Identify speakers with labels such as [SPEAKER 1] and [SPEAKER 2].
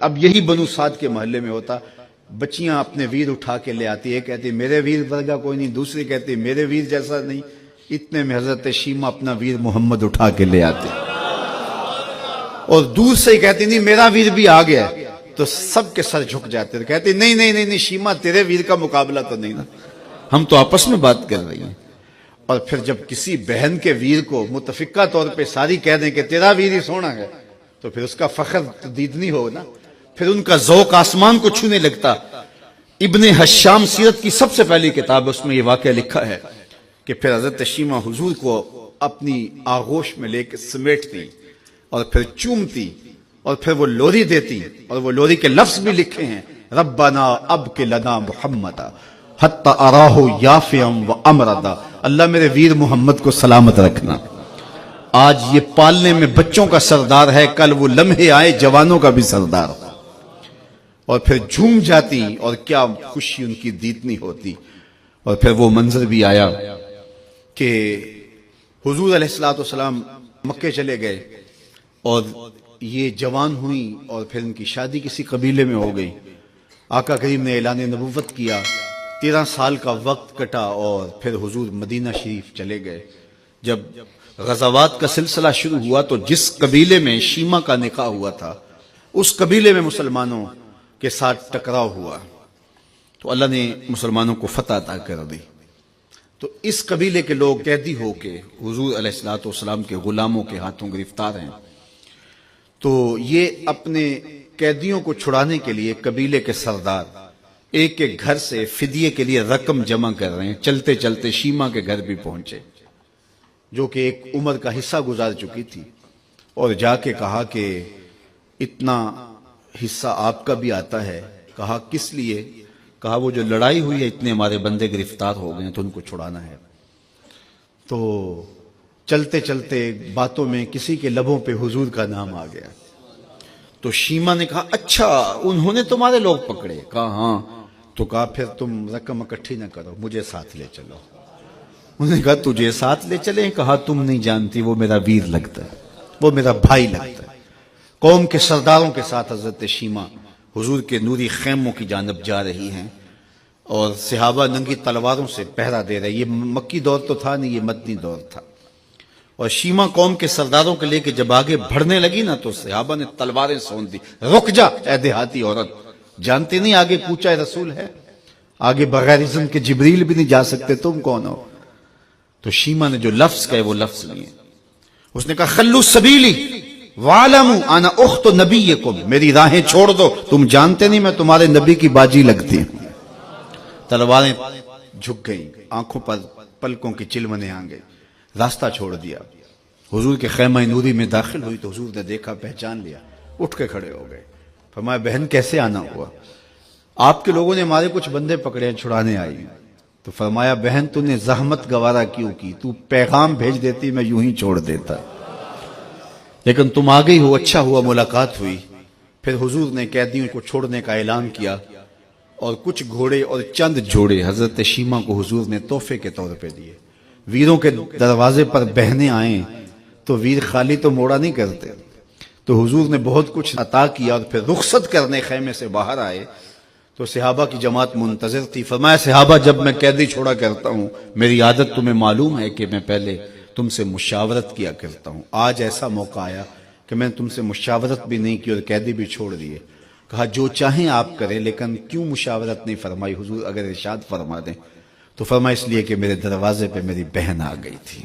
[SPEAKER 1] اب یہی بنو سعد کے محلے میں ہوتا، بچیاں اپنے ویر اٹھا کے لے آتی، ایک کہتی میرے ویر ورگا کوئی نہیں، دوسری کہتی میرے ویر جیسا نہیں، اتنے میں حضرت شیمہ اپنا ویر محمد اٹھا کے لے آتے اور دور سے ہی کہتی نہیں میرا ویر بھی آ گیا ہے، تو سب کے سر جھک جاتے تھے، کہتی نہیں نہیں نہیں نہیں شیمہ تیرے ویر کا مقابلہ تو نہیں نا، ہم تو آپس میں بات کر رہی ہیں۔ اور پھر جب کسی بہن کے ویر کو متفقہ طور پہ ساری کہہ دیں کہ تیرا ویر ہی سونا ہے تو پھر اس کا فخر دیدنی ہو نا، پھر ان کا ذوق آسمان کو چھونے لگتا۔ ابن حشام سیرت کی سب سے پہلی کتاب، اس میں یہ واقعہ لکھا ہے کہ پھر حضرت شیمہ حضور کو اپنی آغوش میں لے کے سمیٹتی اور پھر چومتی اور پھر وہ لوری دیتی، اور وہ لوری کے لفظ بھی لکھے ہیں، ربنا ابق لنا محمدا حتی اراہ یافعا و امردا، اللہ میرے ویر محمد کو سلامت رکھنا۔ آج یہ پالنے میں بچوں کا سردار ہے، کل وہ لمحے آئے جوانوں کا بھی سردار، اور پھر جھوم جاتی اور کیا خوشی ان کی دیدنی ہوتی۔ اور پھر وہ منظر بھی آیا کہ حضور علیہ السلام مکے چلے گئے اور یہ جوان ہوئی اور پھر ان کی شادی کسی قبیلے میں ہو گئی۔ آقا کریم نے اعلان نبوت کیا، 13 سال کا وقت کٹا اور پھر حضور مدینہ شریف چلے گئے۔ جب غزوات کا سلسلہ شروع ہوا تو جس قبیلے میں شیمہ کا نکاح ہوا تھا اس قبیلے میں مسلمانوں کے ساتھ ٹکراؤ ہوا تو اللہ نے مسلمانوں کو فتح عطا کر دی۔ تو اس قبیلے کے لوگ قیدی ہو کے حضور علیہ السلام کے غلاموں کے ہاتھوں گرفتار ہیں، تو یہ اپنے قیدیوں کو چھڑانے کے لیے قبیلے کے سردار ایک ایک گھر سے فدیے کے لیے رقم جمع کر رہے ہیں۔ چلتے چلتے شیمہ کے گھر بھی پہنچے جو کہ ایک عمر کا حصہ گزار چکی تھی، اور جا کے کہا کہ اتنا حصہ آپ کا بھی آتا ہے۔ کہا کس لیے؟ کہا وہ جو لڑائی ہوئی ہے اتنے ہمارے بندے گرفتار ہو گئے ہیں تو ان کو چھڑانا ہے۔ تو چلتے چلتے باتوں میں کسی کے لبوں پہ حضور کا نام آ گیا تو شیمہ نے کہا اچھا انہوں نے تمہارے لوگ پکڑے؟ کہا ہاں۔ تو کہا پھر تم رقم اکٹھی نہ کرو، مجھے ساتھ لے چلو۔ انہوں نے کہا تجھے ساتھ لے چلیں؟ کہا تم نہیں جانتی وہ میرا ویر لگتا ہے، وہ میرا بھائی لگتا ہے۔ قوم کے سرداروں کے ساتھ حضرت شیمہ حضور کے نوری خیموں کی جانب جا رہی ہیں اور صحابہ ننگی تلواروں سے پہرا دے رہے۔ یہ مکی دور تو تھا نہیں، یہ مدنی دور تھا۔ اور شیمہ قوم کے سرداروں کے لے کے جب آگے بڑھنے لگی نا تو صحابہ نے تلواریں سونت دی، رک جا اے دیہاتی عورت، جانتے نہیں آگے پوچھا رسول ہے، آگے بغیر اذن کے جبریل بھی نہیں جا سکتے، تم کون ہو؟ تو شیمہ نے جو لفظ کہے وہ لفظ نہیں ہے، اس نے کہا خلو سبیلی وَعَلَمُوا أَنَا أُخْتُ نَبِيِّكُمْ، میری راہیں چھوڑ دو، تم جانتے نہیں میں تمہارے نبی کی باجی لگتی ہوں۔ تلواریں جھک گئیں، آنکھوں پر پلکوں کی چلمنے آ گئے، راستہ چھوڑ دیا۔ حضور کے خیمہ نوری میں داخل ہوئی تو حضور نے دیکھا، پہچان لیا، اٹھ کے کھڑے ہو گئے۔ فرمایا بہن کیسے آنا ہوا؟ آپ کے لوگوں نے ہمارے کچھ بندے پکڑے ہیں، چھڑانے آئی ہیں۔ تو فرمایا بہن تو نے زحمت گوارا کیوں کی؟ تو پیغام بھیج دیتی میں یوں ہی چھوڑ دیتا، لیکن تم آ گئی ہو، اچھا ہوا ملاقات ہوئی۔ پھر حضور نے قیدیوں کو چھوڑنے کا اعلان کیا اور کچھ گھوڑے اور چند جوڑے حضرت شیمہ کو حضور نے تحفے کے طور پہ دیے۔ ویروں کے دروازے پر بہنیں آئیں تو ویر خالی تو موڑا نہیں کرتے، تو حضور نے بہت کچھ عطا کیا اور پھر رخصت کرنے خیمے سے باہر آئے تو صحابہ کی جماعت منتظر تھی۔ فرمایا صحابہ جب میں قیدی چھوڑا کرتا ہوں میری عادت تمہیں معلوم ہے کہ میں پہلے تم سے مشاورت کیا کرتا ہوں، آج ایسا موقع آیا کہ میں تم سے مشاورت بھی نہیں کی اور قیدی بھی چھوڑ دیے۔ کہا جو چاہیں آپ کریں لیکن کیوں مشاورت نہیں فرمائی؟ حضور اگر ارشاد فرما دیں تو فرمایا اس لیے کہ میرے دروازے پہ میری بہن آ گئی تھی۔